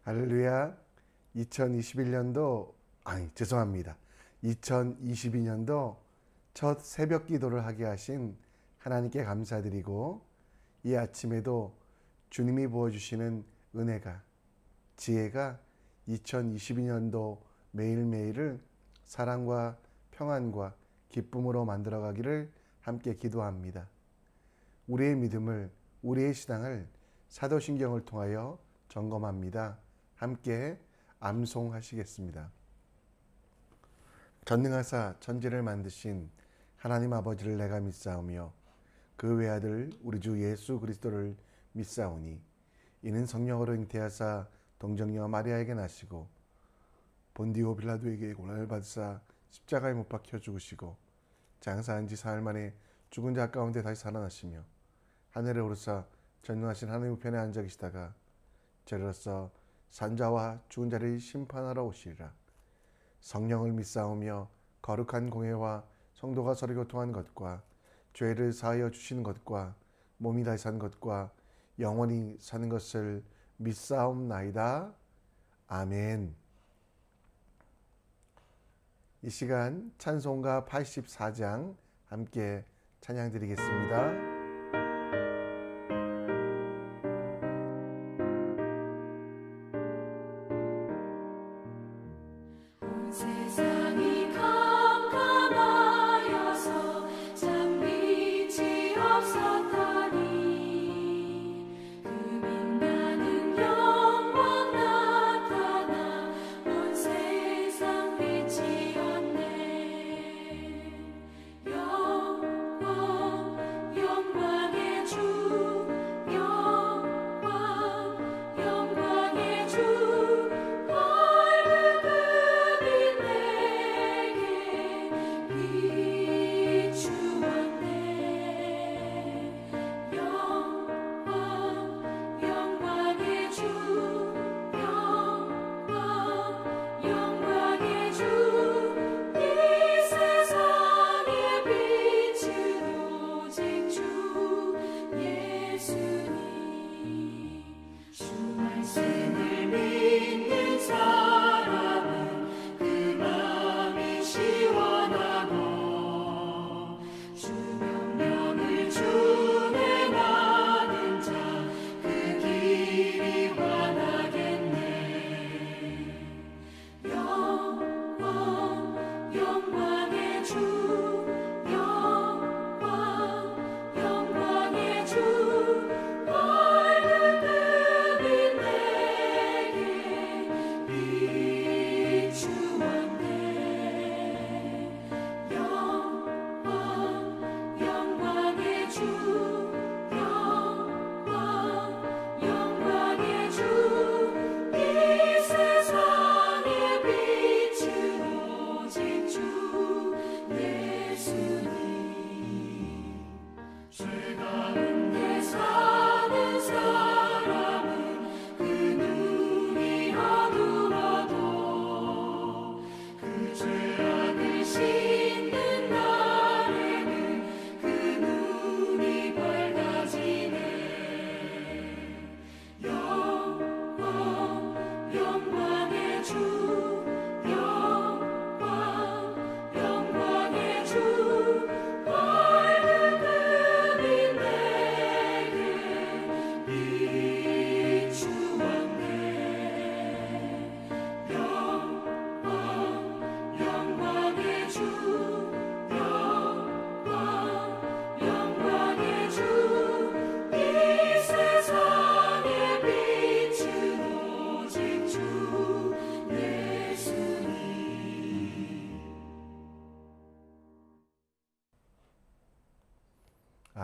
할렐루야. 2022년도 첫 새벽 기도를 하게 하신 하나님께 감사드리고, 이 아침에도 주님이 부어주시는 은혜가, 지혜가 2022년도 매일매일을 사랑과 평안과 기쁨으로 만들어가기를 함께 기도합니다. 우리의 믿음을, 우리의 신앙을 사도신경을 통하여 점검합니다. 함께 암송하시겠습니다. 전능하사 천지를 만드신 하나님 아버지를 내가 믿사오며 그 외아들 우리 주 예수 그리스도를 믿사오니 이는 성령으로 잉태하사 동정녀 마리아에게 나시고 본디오 빌라도에게 고난을 받으사 십자가에 못 박혀 죽으시고 장사한 지 사흘 만에 죽은 자 가운데 다시 살아나시며 하늘에 오르사 전능하신 하나님 우편에 앉아 계시다가 저리로서 산자와 죽은 자를 심판하러 오시리라. 성령을 믿사오며 거룩한 공회와 성도가 서로 교통한 것과 죄를 사하여 주시는 것과 몸이 다시 산 것과 영원히 사는 것을 믿사옵나이다. 아멘. 이 시간 찬송가 84장 함께 찬양 드리겠습니다.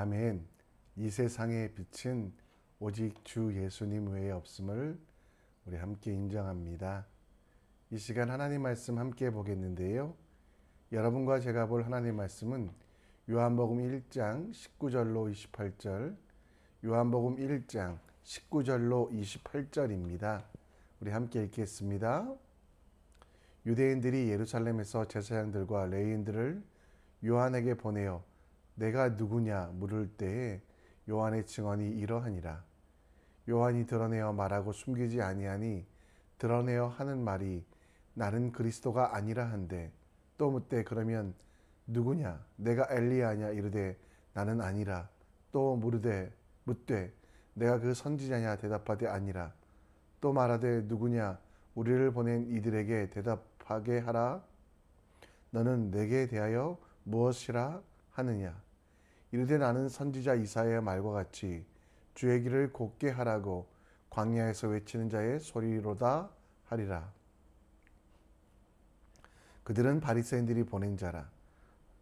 아멘. 이 세상의 빛은 오직 주 예수님 외에 없음을 우리 함께 인정합니다. 이 시간 하나님 말씀 함께 보겠는데요. 여러분과 제가 볼 하나님 말씀은 요한복음 1장 19절로 28절, 요한복음 1장 19절로 28절입니다. 우리 함께 읽겠습니다. 유대인들이 예루살렘에서 제사장들과 레위인들을 요한에게 보내어 내가 누구냐 물을 때에 요한의 증언이 이러하니라. 요한이 드러내어 말하고 숨기지 아니하니 드러내어 하는 말이 나는 그리스도가 아니라 한데 또 묻되 그러면 누구냐 내가 엘리야냐 이르되 나는 아니라 또 묻되 내가 그 선지자냐 대답하되 아니라 또 말하되 누구냐 우리를 보낸 이들에게 대답하게 하라 너는 내게 대하여 무엇이라 하느냐 이르되 나는 선지자 이사야의 말과 같이 주의 길을 곧게 하라고 광야에서 외치는 자의 소리로다 하리라. 그들은 바리새인들이 보낸 자라.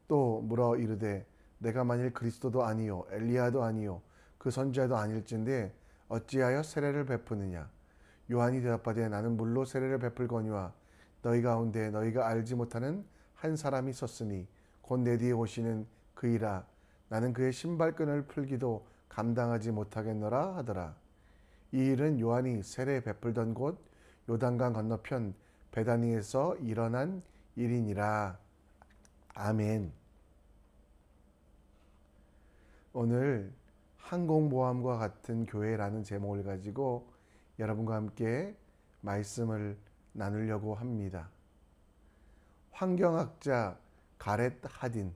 또 물어 이르되 내가 만일 그리스도도 아니요 엘리야도 아니요 그 선지자도 아닐진데 어찌하여 세례를 베푸느냐. 요한이 대답하되 나는 물로 세례를 베풀거니와 너희 가운데 너희가 알지 못하는 한 사람이 있었으니 곧 내 뒤에 오시는 그이라. 나는 그의 신발끈을 풀기도 감당하지 못하겠노라 하더라. 이 일은 요한이 세례 베풀던 곳 요단강 건너편 베다니에서 일어난 일이니라. 아멘. 오늘 항공모함과 같은 교회라는 제목을 가지고 여러분과 함께 말씀을 나누려고 합니다. 환경학자 가렛 하딘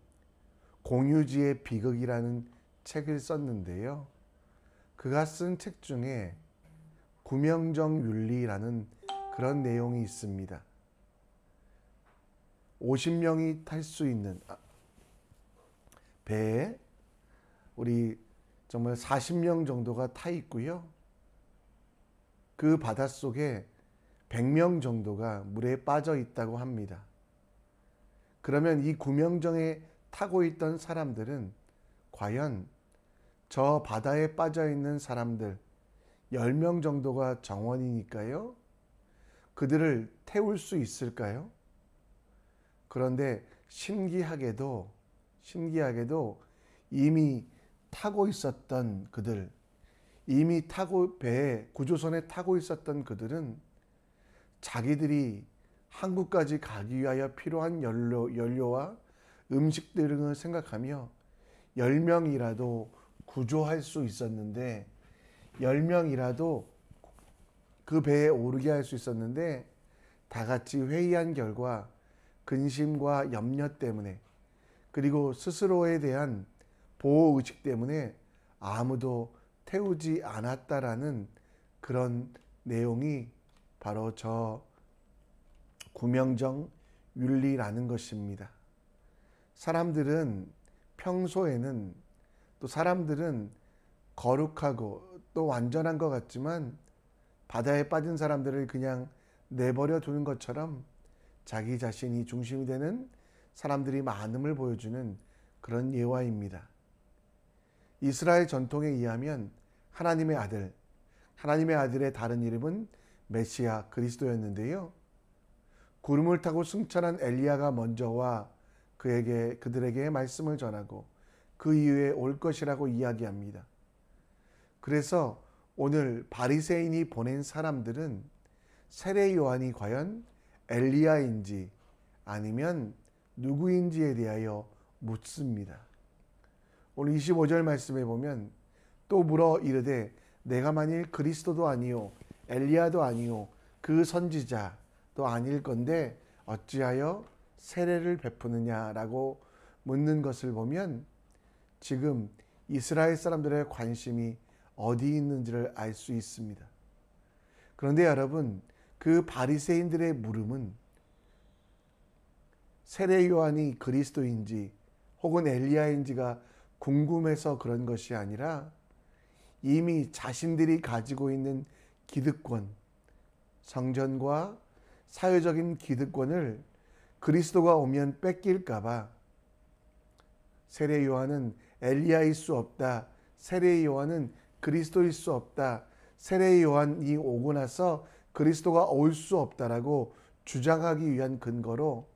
공유지의 비극이라는 책을 썼는데요. 그가 쓴 책 중에 구명정 윤리라는 그런 내용이 있습니다. 50명이 탈 수 있는 배에 우리 정말 40명 정도가 타 있고요. 그 바닷속에 100명 정도가 물에 빠져 있다고 합니다. 그러면 이 구명정에 타고 있던 사람들은 과연 저 바다에 빠져 있는 사람들 10명 정도가 정원이니까요. 그들을 태울 수 있을까요? 그런데 신기하게도 이미 타고 있었던 그들, 이미 타고 배에 구조선에 타고 있었던 그들은 자기들이 한국까지 가기 위하여 필요한 연료와 음식 등을 생각하며 10명이라도 구조할 수 있었는데 10명이라도 그 배에 오르게 할 수 있었는데 다 같이 회의한 결과 근심과 염려 때문에 그리고 스스로에 대한 보호의식 때문에 아무도 태우지 않았다라는 그런 내용이 바로 저 구명정 윤리라는 것입니다. 사람들은 평소에는 또 사람들은 거룩하고 또 완전한 것 같지만 바다에 빠진 사람들을 그냥 내버려 두는 것처럼 자기 자신이 중심이 되는 사람들이 많음을 보여주는 그런 예화입니다. 이스라엘 전통에 의하면 하나님의 아들의 다른 이름은 메시아 그리스도였는데요. 구름을 타고 승천한 엘리야가 먼저 와 그들에게 말씀을 전하고 그 이후에 올 것이라고 이야기합니다. 그래서 오늘 바리새인이 보낸 사람들은 세례 요한이 과연 엘리야인지 아니면 누구인지에 대하여 묻습니다. 오늘 25절 말씀에 보면 또 물어 이르되 내가 만일 그리스도도 아니요 엘리야도 아니요 그 선지자도 아닐 건데 어찌하여 세례를 베푸느냐라고 묻는 것을 보면 지금 이스라엘 사람들의 관심이 어디 있는지를 알 수 있습니다. 그런데 여러분, 그 바리새인들의 물음은 세례 요한이 그리스도인지 혹은 엘리야인지가 궁금해서 그런 것이 아니라 이미 자신들이 가지고 있는 기득권, 성전과 사회적인 기득권을 그리스도가 오면 뺏길까봐 세례 요한은 엘리야일 수 없다. 세례 요한은 그리스도일 수 없다. 세례 요한이 오고 나서 그리스도가 올 수 없다라고 주장하기 위한 근거로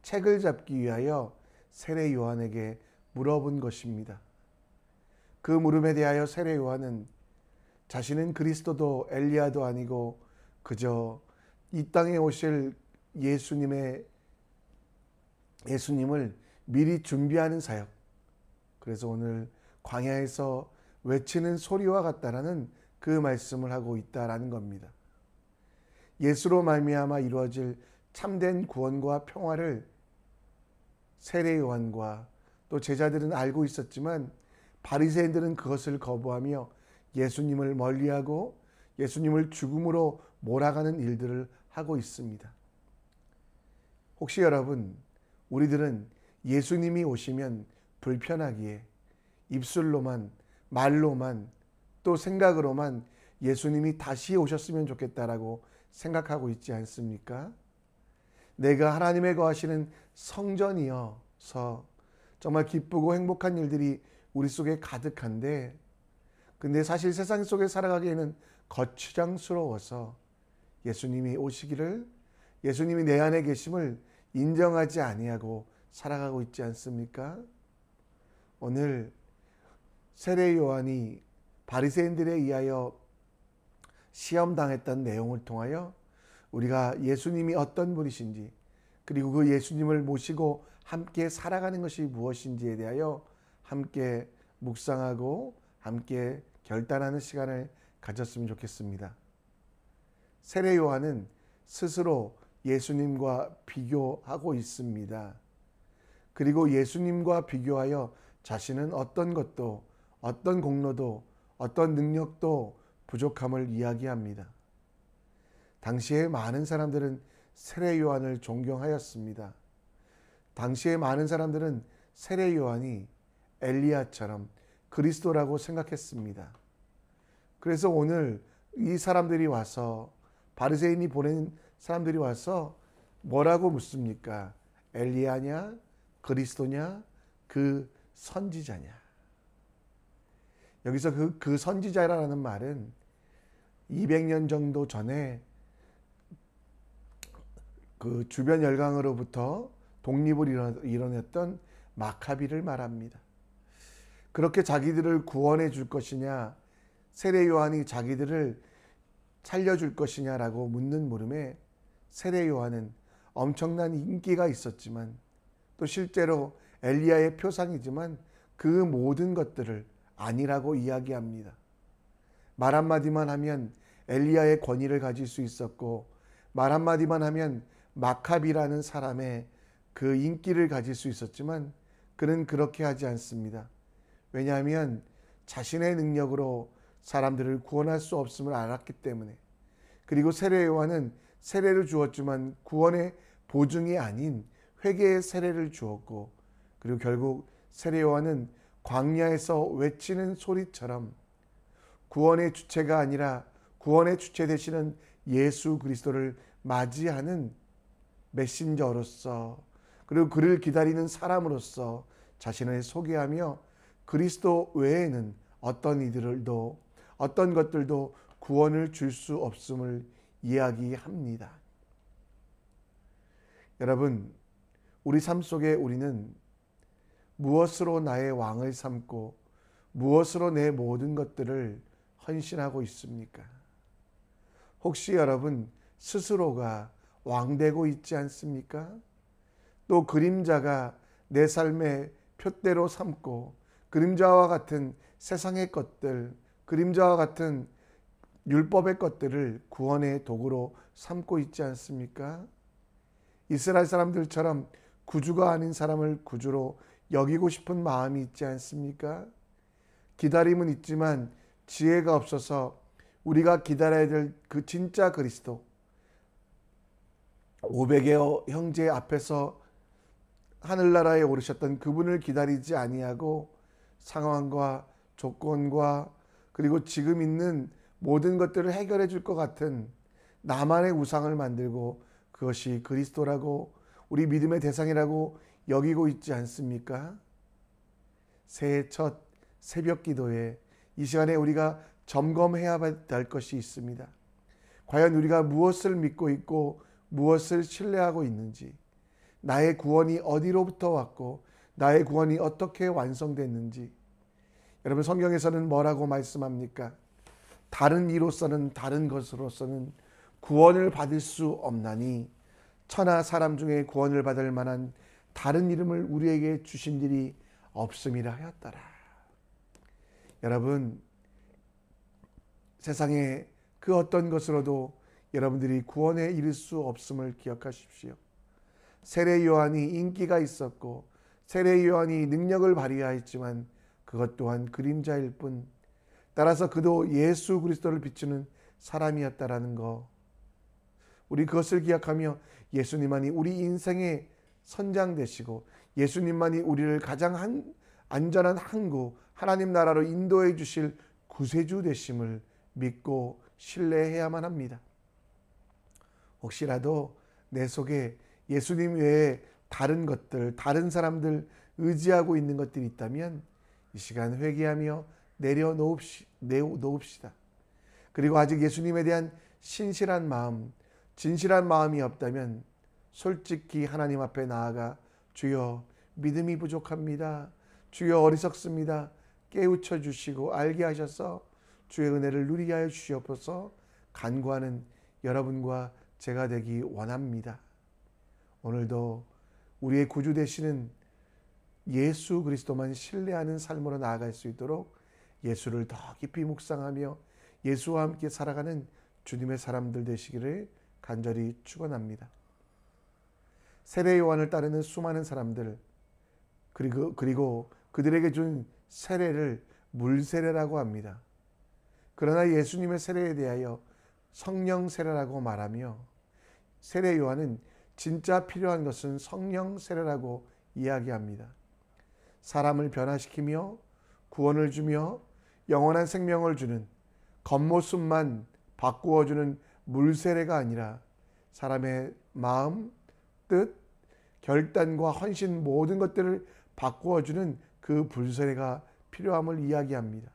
책을 잡기 위하여 세례 요한에게 물어본 것입니다. 그 물음에 대하여 세례 요한은 자신은 그리스도도 엘리야도 아니고 그저 이 땅에 오실 예수님을 미리 준비하는 사역. 그래서 오늘 광야에서 외치는 소리와 같다라는 그 말씀을 하고 있다라는 겁니다. 예수로 말미암아 이루어질 참된 구원과 평화를 세례 요한과 또 제자들은 알고 있었지만 바리새인들은 그것을 거부하며 예수님을 멀리하고 예수님을 죽음으로 몰아가는 일들을 하고 있습니다. 혹시 여러분, 우리들은 예수님이 오시면 불편하기에 입술로만, 말로만, 또 생각으로만 예수님이 다시 오셨으면 좋겠다라고 생각하고 있지 않습니까? 내가 하나님의 거하시는 성전이어서 정말 기쁘고 행복한 일들이 우리 속에 가득한데, 근데 사실 세상 속에 살아가기에는 거추장스러워서 예수님이 오시기를, 예수님이 내 안에 계심을 인정하지 아니하고 살아가고 있지 않습니까? 오늘 세례 요한이 바리새인들에 의하여 시험당했던 내용을 통하여 우리가 예수님이 어떤 분이신지, 그리고 그 예수님을 모시고 함께 살아가는 것이 무엇인지에 대하여 함께 묵상하고 함께 결단하는 시간을 가졌으면 좋겠습니다. 세례 요한은 스스로 예수님과 비교하고 있습니다. 그리고 예수님과 비교하여 자신은 어떤 것도, 어떤 공로도, 어떤 능력도 부족함을 이야기합니다. 당시에 많은 사람들은 세례 요한을 존경하였습니다. 당시에 많은 사람들은 세례 요한이 엘리야처럼 그리스도라고 생각했습니다. 그래서 오늘 이 사람들이 와서, 바리새인이 보낸 사람들이 와서 뭐라고 묻습니까? 엘리야냐? 그리스도냐? 그 선지자냐? 여기서 그 선지자라는 말은 200년 정도 전에 그 주변 열강으로부터 독립을 이뤄냈던 마카비를 말합니다. 그렇게 자기들을 구원해 줄 것이냐, 세례 요한이 자기들을 살려줄 것이냐라고 묻는 물음에 세례 요한은 엄청난 인기가 있었지만, 또 실제로 엘리야의 표상이지만 그 모든 것들을 아니라고 이야기합니다. 말 한마디만 하면 엘리야의 권위를 가질 수 있었고, 말 한마디만 하면 마카비라는 사람의 그 인기를 가질 수 있었지만 그는 그렇게 하지 않습니다. 왜냐하면 자신의 능력으로 사람들을 구원할 수 없음을 알았기 때문에. 그리고 세례 요한은 세례를 주었지만 구원의 보증이 아닌 회개의 세례를 주었고, 그리고 결국 세례 요한은 광야에서 외치는 소리처럼 구원의 주체가 아니라 구원의 주체 되시는 예수 그리스도를 맞이하는 메신저로서, 그리고 그를 기다리는 사람으로서 자신을 소개하며 그리스도 외에는 어떤 이들도, 어떤 것들도 구원을 줄 수 없음을 이야기합니다. 여러분, 우리 삶 속에 우리는 무엇으로 나의 왕을 삼고 무엇으로 내 모든 것들을 헌신하고 있습니까? 혹시 여러분 스스로가 왕되고 있지 않습니까? 또 그림자가 내 삶의 표대로 삼고 그림자와 같은 세상의 것들, 그림자와 같은 율법의 것들을 구원의 도구로 삼고 있지 않습니까? 이스라엘 사람들처럼 구주가 아닌 사람을 구주로 여기고 싶은 마음이 있지 않습니까? 기다림은 있지만 지혜가 없어서 우리가 기다려야 될 그 진짜 그리스도, 500여 형제 앞에서 하늘나라에 오르셨던 그분을 기다리지 아니하고 상황과 조건과 그리고 지금 있는 모든 것들을 해결해 줄 것 같은 나만의 우상을 만들고 그것이 그리스도라고, 우리 믿음의 대상이라고 여기고 있지 않습니까? 새해 첫 새벽 기도에 이 시간에 우리가 점검해야 될 것이 있습니다. 과연 우리가 무엇을 믿고 있고 무엇을 신뢰하고 있는지, 나의 구원이 어디로부터 왔고 나의 구원이 어떻게 완성됐는지. 여러분, 성경에서는 뭐라고 말씀합니까? 다른 이로서는, 다른 것으로서는 구원을 받을 수 없나니 천하 사람 중에 구원을 받을 만한 다른 이름을 우리에게 주신 일이 없음이라 하였더라. 여러분, 세상에 그 어떤 것으로도 여러분들이 구원에 이를 수 없음을 기억하십시오. 세례 요한이 인기가 있었고 세례 요한이 능력을 발휘하였지만 그것 또한 그림자일 뿐, 따라서 그도 예수 그리스도를 비추는 사람이었다라는 거, 우리 그것을 기억하며 예수님만이 우리 인생의 선장 되시고 예수님만이 우리를 가장 안전한 항구, 하나님 나라로 인도해 주실 구세주 되심을 믿고 신뢰해야만 합니다. 혹시라도 내 속에 예수님 외에 다른 것들, 다른 사람들 의지하고 있는 것들이 있다면 이 시간 회개하며 내려놓읍시다. 그리고 아직 예수님에 대한 신실한 마음, 진실한 마음이 없다면 솔직히 하나님 앞에 나아가 주여 믿음이 부족합니다. 주여 어리석습니다. 깨우쳐 주시고 알게 하셔서 주의 은혜를 누리게 하여 주시옵소서 간구하는 여러분과 제가 되기 원합니다. 오늘도 우리의 구주 되시는 예수 그리스도만 신뢰하는 삶으로 나아갈 수 있도록 예수를 더 깊이 묵상하며 예수와 함께 살아가는 주님의 사람들 되시기를 간절히 축원합니다. 세례 요한을 따르는 수많은 사람들, 그리고 그들에게 준 세례를 물세례라고 합니다. 그러나 예수님의 세례에 대하여 성령 세례라고 말하며 세례 요한은 진짜 필요한 것은 성령 세례라고 이야기합니다. 사람을 변화시키며 구원을 주며 영원한 생명을 주는, 겉모습만 바꾸어주는 물세례가 아니라 사람의 마음, 뜻, 결단과 헌신 모든 것들을 바꾸어주는 그 물세례가 필요함을 이야기합니다.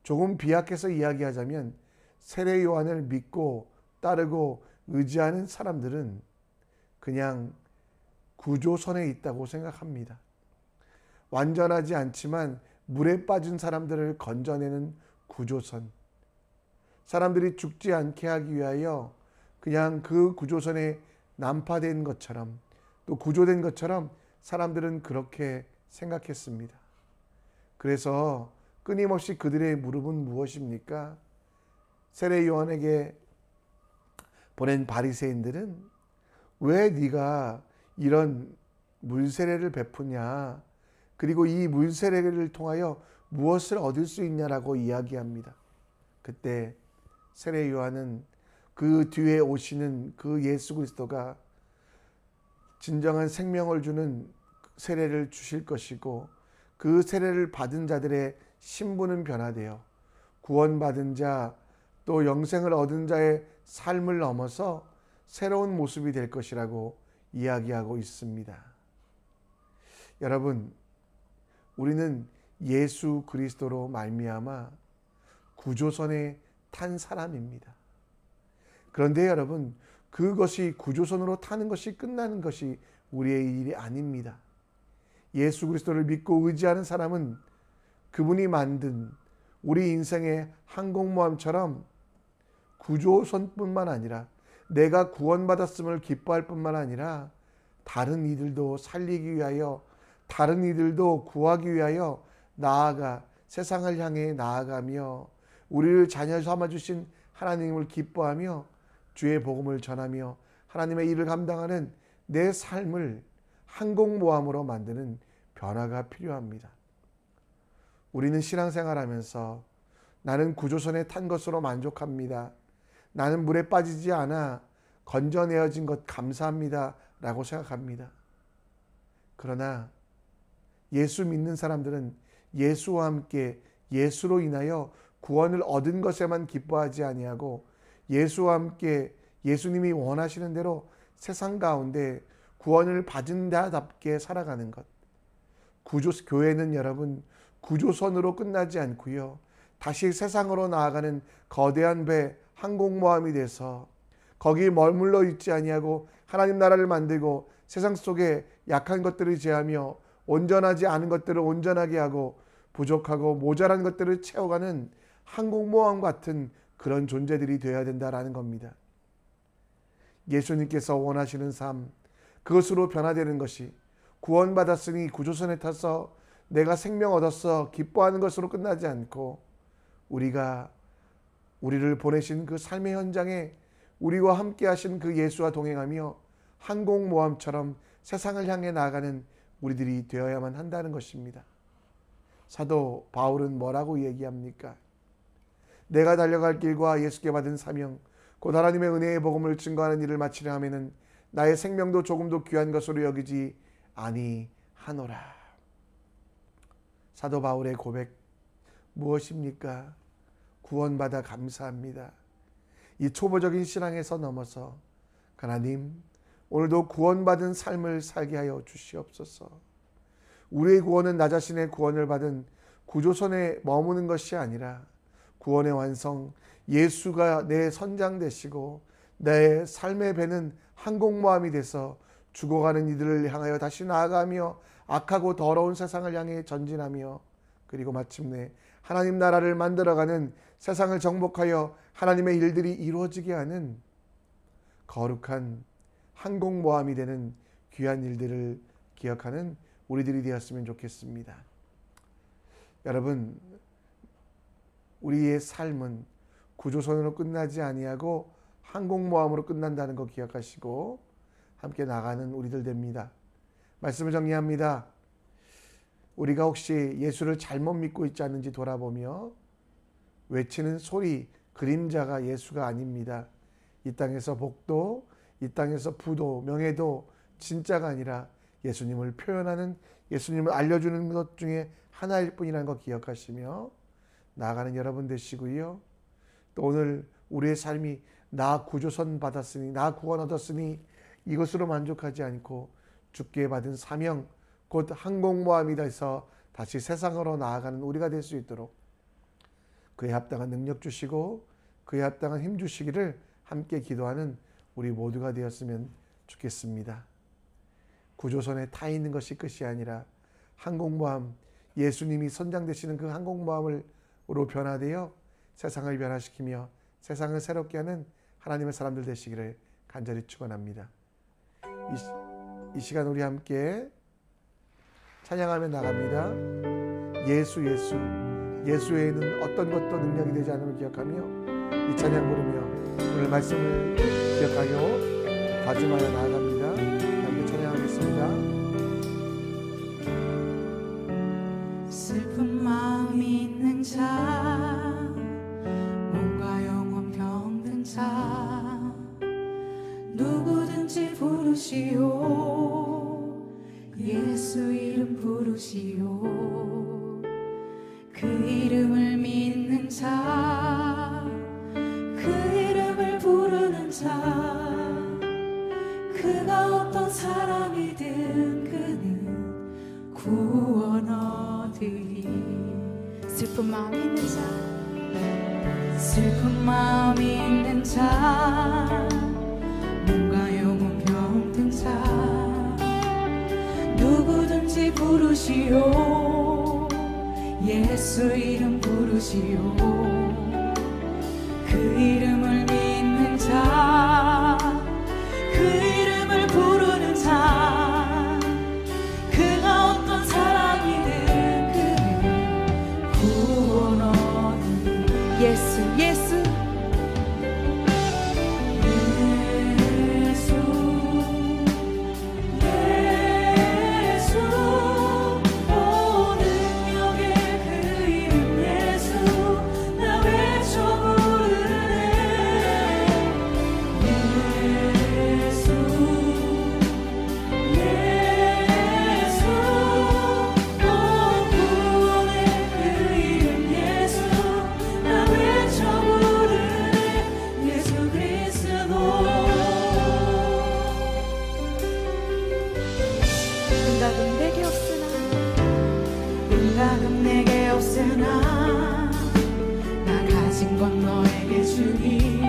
조금 비약해서 이야기하자면 세례 요한을 믿고 따르고 의지하는 사람들은 그냥 구조선에 있다고 생각합니다. 완전하지 않지만 물에 빠진 사람들을 건져내는 구조선. 사람들이 죽지 않게 하기 위하여 그냥 그 구조선에 난파된 것처럼, 또 구조된 것처럼 사람들은 그렇게 생각했습니다. 그래서 끊임없이 그들의 무릎은 무엇입니까? 세례 요한에게 보낸 바리새인들은 왜 네가 이런 물세례를 베푸냐, 그리고 이 물세례를 통하여 무엇을 얻을 수 있냐라고 이야기합니다. 그때 세례 요한은 그 뒤에 오시는 그 예수 그리스도가 진정한 생명을 주는 세례를 주실 것이고 그 세례를 받은 자들의 신분은 변화되어 구원받은 자, 또 영생을 얻은 자의 삶을 넘어서 새로운 모습이 될 것이라고 이야기하고 있습니다. 여러분, 우리는 예수 그리스도로 말미암아 구조선에 탄 사람입니다. 그런데 여러분, 그것이 구조선으로 타는 것이 끝나는 것이 우리의 일이 아닙니다. 예수 그리스도를 믿고 의지하는 사람은 그분이 만든 우리 인생의 항공모함처럼 구조선뿐만 아니라 내가 구원받았음을 기뻐할 뿐만 아니라 다른 이들도 살리기 위하여, 다른 이들도 구하기 위하여 세상을 향해 나아가며 우리를 자녀 삼아주신 하나님을 기뻐하며 주의 복음을 전하며 하나님의 일을 감당하는 내 삶을 항공모함으로 만드는 변화가 필요합니다. 우리는 신앙생활하면서 나는 구조선에 탄 것으로 만족합니다. 나는 물에 빠지지 않아 건져내어진 것 감사합니다 라고 생각합니다. 그러나 예수 믿는 사람들은 예수와 함께 예수로 인하여 구원을 얻은 것에만 기뻐하지 아니하고 예수와 함께 예수님이 원하시는 대로 세상 가운데 구원을 받은 자답게 살아가는 것. 교회는 여러분 구조선으로 끝나지 않고요, 다시 세상으로 나아가는 거대한 배 항공모함이 돼서 거기 머물러 있지 아니하고 하나님 나라를 만들고 세상 속에 약한 것들을 제하며 온전하지 않은 것들을 온전하게 하고 부족하고 모자란 것들을 채워가는 항공모함 같은 그런 존재들이 되어야 된다라는 겁니다. 예수님께서 원하시는 삶, 그것으로 변화되는 것이 구원받았으니 구조선에 타서 내가 생명 얻었어 기뻐하는 것으로 끝나지 않고 우리를 보내신 그 삶의 현장에 우리와 함께 하신 그 예수와 동행하며 항공모함처럼 세상을 향해 나아가는 우리들이 되어야만 한다는 것입니다. 사도 바울은 뭐라고 얘기합니까? 내가 달려갈 길과 예수께 받은 사명 곧 하나님의 은혜의 복음을 증거하는 일을 마치려 하면은 나의 생명도 조금도 귀한 것으로 여기지 아니하노라. 사도 바울의 고백 무엇입니까? 구원받아 감사합니다. 이 초보적인 신앙에서 넘어서 하나님 오늘도 구원받은 삶을 살게 하여 주시옵소서. 우리의 구원은 나 자신의 구원을 받은 구조선에 머무는 것이 아니라 구원의 완성 예수가 내 선장 되시고 내 삶의 배는 항공모함이 돼서 죽어가는 이들을 향하여 다시 나아가며 악하고 더러운 세상을 향해 전진하며 그리고 마침내 하나님 나라를 만들어가는 세상을 정복하여 하나님의 일들이 이루어지게 하는 거룩한 항공모함이 되는 귀한 일들을 기억하는 우리들이 되었으면 좋겠습니다. 여러분, 우리의 삶은 구조선으로 끝나지 아니하고 항공모함으로 끝난다는 거 기억하시고 함께 나가는 우리들 됩니다. 말씀을 정리합니다. 우리가 혹시 예수를 잘못 믿고 있지 않는지 돌아보며 외치는 소리, 그림자가 예수가 아닙니다. 이 땅에서 복도, 이 땅에서 부도, 명예도 진짜가 아니라 예수님을 표현하는, 예수님을 알려주는 것 중에 하나일 뿐이라는 거 기억하시며 나아가는 여러분 되시고요. 또 오늘 우리의 삶이 나 구조선 받았으니, 나 구원 얻었으니 이것으로 만족하지 않고 주께 받은 사명, 곧 항공모함이 돼서 다시 세상으로 나아가는 우리가 될 수 있도록 그에 합당한 능력 주시고 그에 합당한 힘 주시기를 함께 기도하는 우리 모두가 되었으면 좋겠습니다. 구조선에 타 있는 것이 끝이 아니라 항공모함, 예수님이 선장 되시는 그 항공모함으로 변화되어 세상을 변화시키며 세상을 새롭게 하는 하나님의 사람들 되시기를 간절히 축원합니다. 이 시간 우리 함께 찬양하며 나갑니다. 예수 예수 예수 외에는 어떤 것도 능력이 되지 않음을 기억하며 이 찬양 부르며 오늘 말씀을 기억하여 가슴하여 나아갑니다. 함께 찬양하겠습니다. 슬픈 마음이 있는 자, 몸과 영혼 병든 자, 누구든지 부르시오. 예수 이름 부르시오. 그 이름을 믿는 자, 그 이름을 부르는 자, 그가 어떤 사람이든 그는 구원 얻으리. 슬픈 마음이 있는 자, 슬픈 마음이 있는 자, 몸과 영혼 병든 자, 누구든지 부르시오. 예수 이름 부르시오. 그 이름을 믿는 자, 그 이름을 부르는 자, 그가 어떤 사람이든 그는 구원 얻으리. 예수 예수 생각은 내게 없으나 나 가진 건 너에게 주니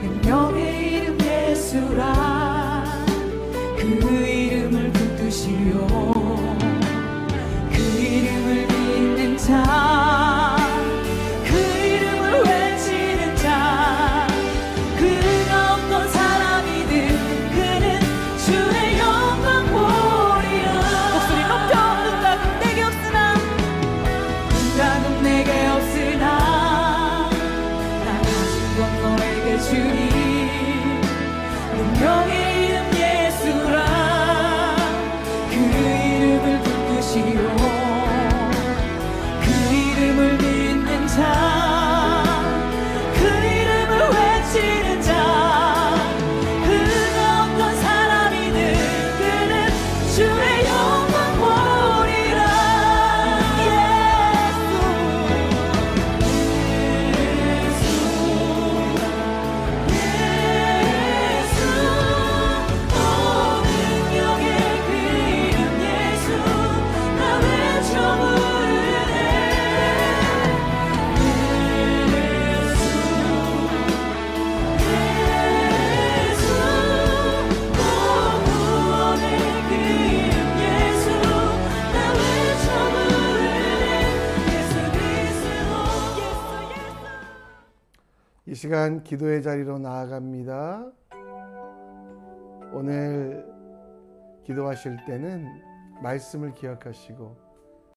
능력의 이름 예수라. 그 이름을 붙드시오. 그 이름을 믿는 자, 그 이름을 외치는 자, 그가 어떤 사람이든 그는 주의 영광 보리라. 목소리 높여. 응답은 내게 없으나, 응답은 내게 없으나 나 가진 건 너에게 주니 시간 기도의 자리로 나아갑니다. 오늘 기도하실 때는 말씀을 기억하시고